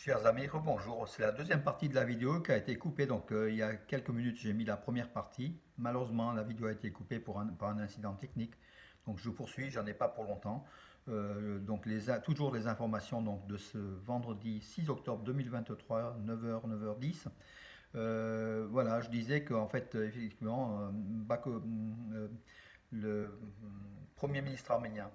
Chers amis, bonjour. C'est la deuxième partie de la vidéo qui a été coupée. Donc, il y a quelques minutes, j'ai mis la première partie. Malheureusement, la vidéo a été coupée par un incident technique. Donc, je poursuis, j'en ai pas pour longtemps. Donc, toujours les informations donc, de ce vendredi 6 octobre 2023, 9h, 9h10. Voilà, je disais qu'en fait, effectivement, le Premier ministre arménien,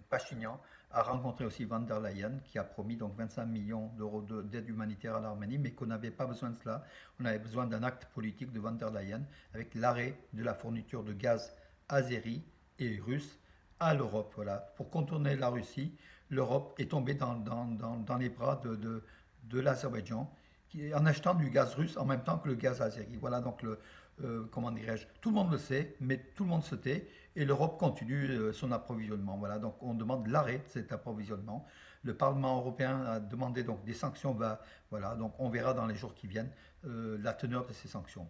Pachinian, a rencontré aussi Van der Leyen, qui a promis donc 25 millions d'euros d'aide humanitaire à l'Arménie, mais qu'on n'avait pas besoin de cela. On avait besoin d'un acte politique de Van der Leyen avec l'arrêt de la fourniture de gaz azéri et russe à l'Europe. Voilà. Pour contourner la Russie, l'Europe est tombée dans les bras de l'Azerbaïdjan en achetant du gaz russe en même temps que le gaz azéri. Voilà donc comment dirais-je, tout le monde le sait, mais tout le monde se tait et l'Europe continue son approvisionnement. Voilà, donc on demande l'arrêt de cet approvisionnement. Le Parlement européen a demandé donc des sanctions. Voilà, donc on verra dans les jours qui viennent la teneur de ces sanctions.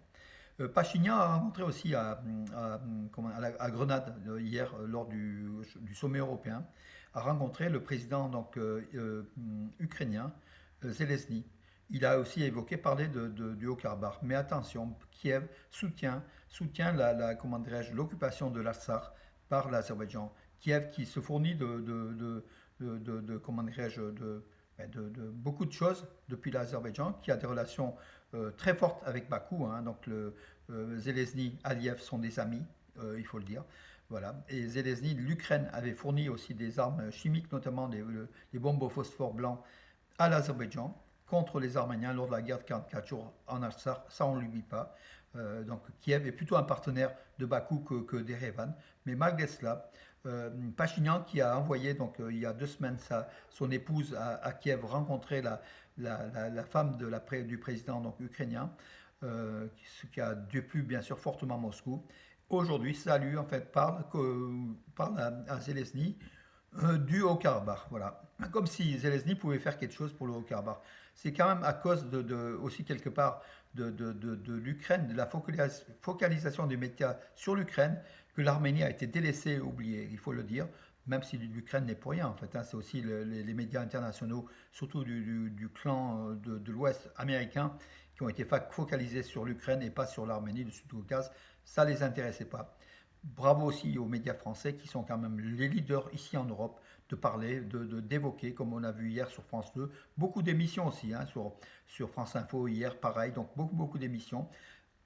Pachinian a rencontré aussi à Grenade hier lors du sommet européen, a rencontré le président donc, ukrainien Zelensky. Il a aussi parlé du Haut-Karabakh. Mais attention, Kiev soutient l'occupation de l'Artsakh par l'Azerbaïdjan. Kiev qui se fournit comment dirais-je, de beaucoup de choses depuis l'Azerbaïdjan, qui a des relations très fortes avec Bakou. Hein. Donc Zelensky, Aliyev sont des amis, il faut le dire. Voilà. Et Zelensky, l'Ukraine avait fourni aussi des armes chimiques, notamment les bombes au phosphore blanc à l'Azerbaïdjan contre les Arméniens lors de la guerre de 44 jours en Artsakh, ça on ne l'oublie pas. Donc Kiev est plutôt un partenaire de Bakou que d'Erevan. Mais malgré cela, Pachinian qui a envoyé donc, il y a 2 semaines son épouse à Kiev rencontrer la femme du président donc, ukrainien, ce qui a déplu bien sûr fortement Moscou. Aujourd'hui, salue en fait parle à Zelensky du Haut-Karabakh. Voilà. Comme si Zelensky pouvait faire quelque chose pour le Haut-Karabakh. C'est quand même à cause aussi quelque part de l'Ukraine, de la focalisation des médias sur l'Ukraine, que l'Arménie a été délaissée et oubliée, il faut le dire, même si l'Ukraine n'est pour rien en fait. Hein, c'est aussi les médias internationaux, surtout du clan de l'Ouest américain, qui ont été focalisés sur l'Ukraine et pas sur l'Arménie, le Sud-Caucase. Ça ne les intéressait pas. Bravo aussi aux médias français qui sont quand même les leaders ici en Europe de parler, d'évoquer, comme on a vu hier sur France 2, beaucoup d'émissions aussi, hein, sur France Info hier, pareil, donc beaucoup d'émissions,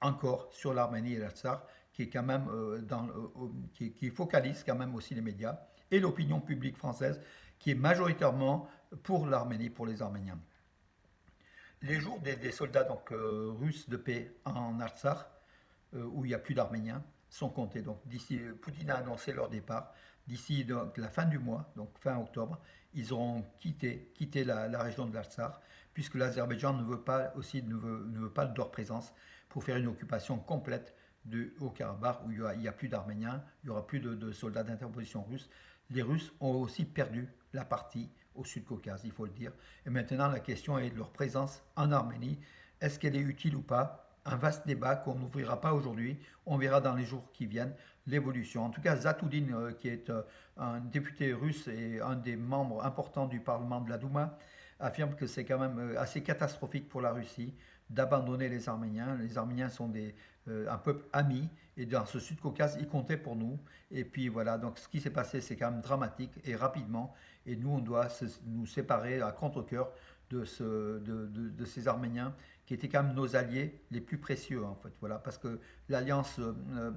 encore sur l'Arménie et l'Artsakh, qui est quand même qui focalise quand même aussi les médias et l'opinion publique française, qui est majoritairement pour l'Arménie, pour les Arméniens. Les jours des soldats donc, russes de paix en Artsakh, où il n'y a plus d'Arméniens, sont comptés. Donc d'ici, Poutine a annoncé leur départ. D'ici donc, la fin du mois, donc fin octobre, ils auront quitté la région de l'Artsakh, puisque l'Azerbaïdjan ne veut pas de leur présence pour faire une occupation complète du Haut-Karabakh, où il n'y a plus d'Arméniens, il n'y aura plus de soldats d'interposition russes. Les Russes ont aussi perdu la partie au Sud-Caucase, il faut le dire. Et maintenant, la question est de leur présence en Arménie. Est-ce qu'elle est utile ou pas? Un vaste débat qu'on n'ouvrira pas aujourd'hui. On verra dans les jours qui viennent l'évolution. En tout cas, Zatoudine, qui est un député russe et un des membres importants du Parlement de la Douma, affirme que c'est quand même assez catastrophique pour la Russie d'abandonner les Arméniens. Les Arméniens sont un peuple ami et dans ce Sud-Caucase, ils comptaient pour nous. Et puis voilà, donc ce qui s'est passé, c'est quand même dramatique et rapidement. Et nous, on doit nous séparer à contre-cœur de ces Arméniens qui étaient quand même nos alliés les plus précieux en fait. Voilà, parce que l'alliance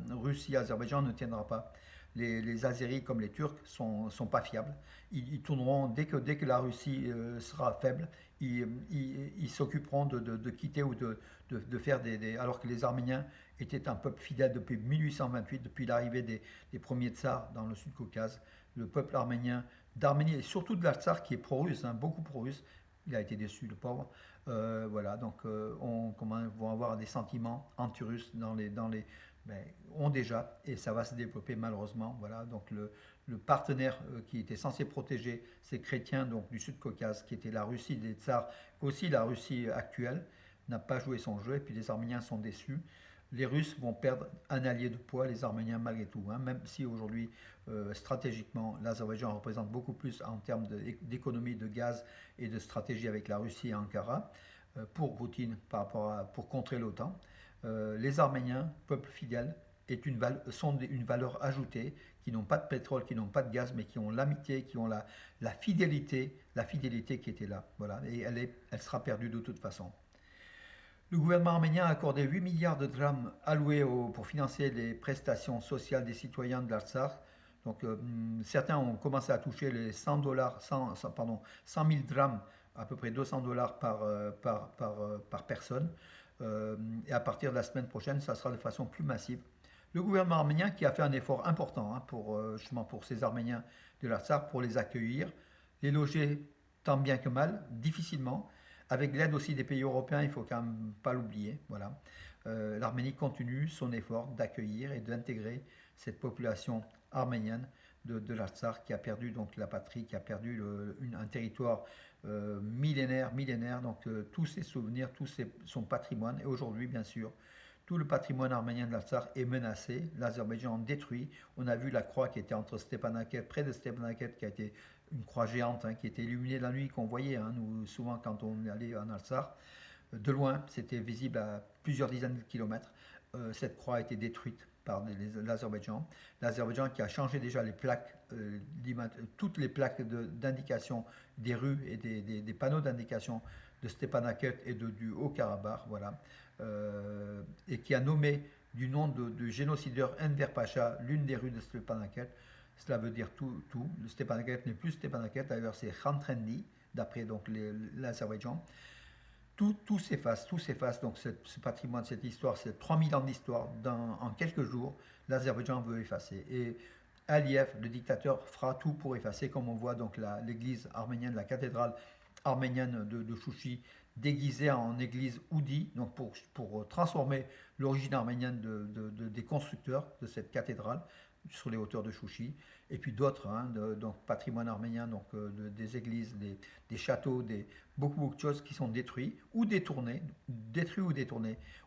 Russie-Azerbaïdjan ne tiendra pas. Les Azéris comme les Turcs sont pas fiables. Ils tourneront dès que la Russie sera faible, ils s'occuperont de quitter ou de faire alors que les Arméniens étaient un peuple fidèle depuis 1828, depuis l'arrivée des premiers tsars dans le Sud-Caucase. Le peuple arménien d'Arménie et surtout de l'Artsakh qui est pro-russe, hein, beaucoup pro-russe. Il a été déçu, le pauvre. Voilà, donc vont avoir des sentiments anti-russes ont déjà, et ça va se développer malheureusement. Voilà, donc le partenaire qui était censé protéger ces chrétiens donc, du Sud-Caucase, qui était la Russie des tsars, aussi la Russie actuelle, n'a pas joué son jeu, et puis les Arméniens sont déçus. les Russes vont perdre un allié de poids, les Arméniens malgré tout, hein, même si aujourd'hui, stratégiquement, l'Azerbaïdjan représente beaucoup plus en termes d'économie de gaz et de stratégie avec la Russie et Ankara, pour Poutine pour contrer l'OTAN. Les Arméniens, peuple fidèle, sont une valeur ajoutée, qui n'ont pas de pétrole, qui n'ont pas de gaz, mais qui ont l'amitié, qui ont la fidélité qui était là. Voilà, et elle sera perdue de toute façon. Le gouvernement arménien a accordé 8 milliards de drams alloués pour financer les prestations sociales des citoyens de l'Artsakh. Donc, certains ont commencé à toucher les 100 dollars, 100 000 drams, à peu près 200 dollars par personne. Et à partir de la semaine prochaine, ça sera de façon plus massive. Le gouvernement arménien qui a fait un effort important, hein, justement pour ces Arméniens de l'Artsakh, pour les accueillir, les loger tant bien que mal, difficilement, avec l'aide aussi des pays européens, il ne faut quand même pas l'oublier. Voilà. L'Arménie continue son effort d'accueillir et d'intégrer cette population arménienne de l'Artsakh qui a perdu donc la patrie, qui a perdu un territoire millénaire, donc tous ses souvenirs, son patrimoine. Et aujourd'hui, bien sûr, tout le patrimoine arménien de l'Artsakh est menacé. L'Azerbaïdjan détruit. On a vu la croix qui était entre Stepanakert, près de Stepanakert, qui a été une croix géante, hein, qui était illuminée la nuit, qu'on voyait, hein, nous, souvent quand on allait en Artsakh. De loin, c'était visible à plusieurs dizaines de kilomètres. Cette croix a été détruite par l'Azerbaïdjan. L'Azerbaïdjan qui a changé déjà les plaques, toutes les plaques d'indication des rues et des panneaux d'indication de Stepanakert et du Haut-Karabakh, voilà. Et qui a nommé du nom du génocideur Enver Pacha l'une des rues de Stepanakert. Cela veut dire tout. Le Stepanakert n'est plus Stepanakert, d'ailleurs c'est Khantrendi, d'après donc l'Azerbaïdjan. Tout s'efface, donc ce patrimoine, cette histoire, ces 3000 ans d'histoire, en quelques jours, l'Azerbaïdjan veut effacer. Et Aliyev, le dictateur, fera tout pour effacer, comme on voit donc l'église arménienne, la cathédrale arménienne de Chouchi, déguisée en église oudi, donc pour transformer l'origine arménienne des constructeurs de cette cathédrale sur les hauteurs de Chouchi, et puis d'autres, hein, donc patrimoine arménien, donc des églises, des châteaux, beaucoup de choses qui sont détruites ou détournées.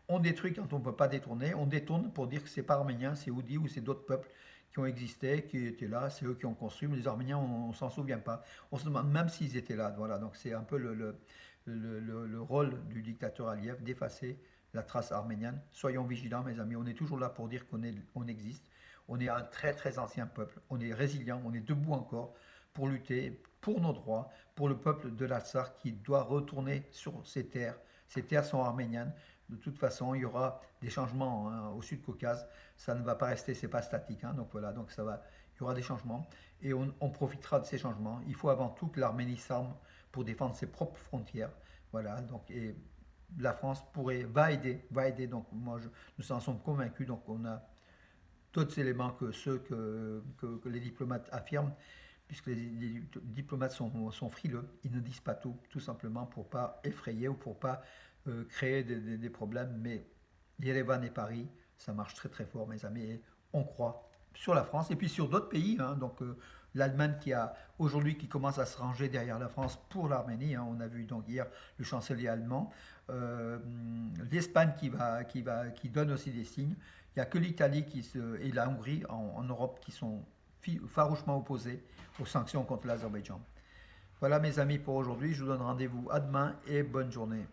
On détruit quand on ne peut pas détourner, on détourne pour dire que c'est pas arménien, c'est oudi ou c'est d'autres peuples qui ont existé, qui étaient là, c'est eux qui ont construit, mais les Arméniens, on ne s'en souvient pas. On se demande même s'ils étaient là. Voilà, donc c'est un peu le rôle du dictateur Aliyev d'effacer la trace arménienne. Soyons vigilants, mes amis, on est toujours là pour dire qu'on existe. On est un très très ancien peuple, on est résilient, on est debout encore pour lutter pour nos droits, pour le peuple de l'Artsakh qui doit retourner sur ses terres. Ces terres sont arméniennes. De toute façon, il y aura des changements, hein, au Sud-Caucase. Ça ne va pas rester, c'est pas statique. Hein, donc voilà, donc il y aura des changements et on profitera de ces changements. Il faut avant tout que l'Arménie s'arme pour défendre ses propres frontières. Voilà, donc et la France va aider. Donc nous en sommes convaincus. Donc on a d'autres éléments que ceux que les diplomates affirment, puisque les diplomates sont frileux, ils ne disent pas tout simplement pour pas effrayer ou pour pas créer des problèmes. Mais Yerevan et Paris, ça marche très très fort, mes amis, et on croit sur la France et puis sur d'autres pays. Hein, donc l'Allemagne qui commence à se ranger derrière la France pour l'Arménie. Hein, on a vu donc hier le chancelier allemand, l'Espagne qui donne aussi des signes. Il n'y a que l'Italie et la Hongrie en Europe qui sont farouchement opposés aux sanctions contre l'Azerbaïdjan. Voilà mes amis pour aujourd'hui, je vous donne rendez-vous à demain et bonne journée.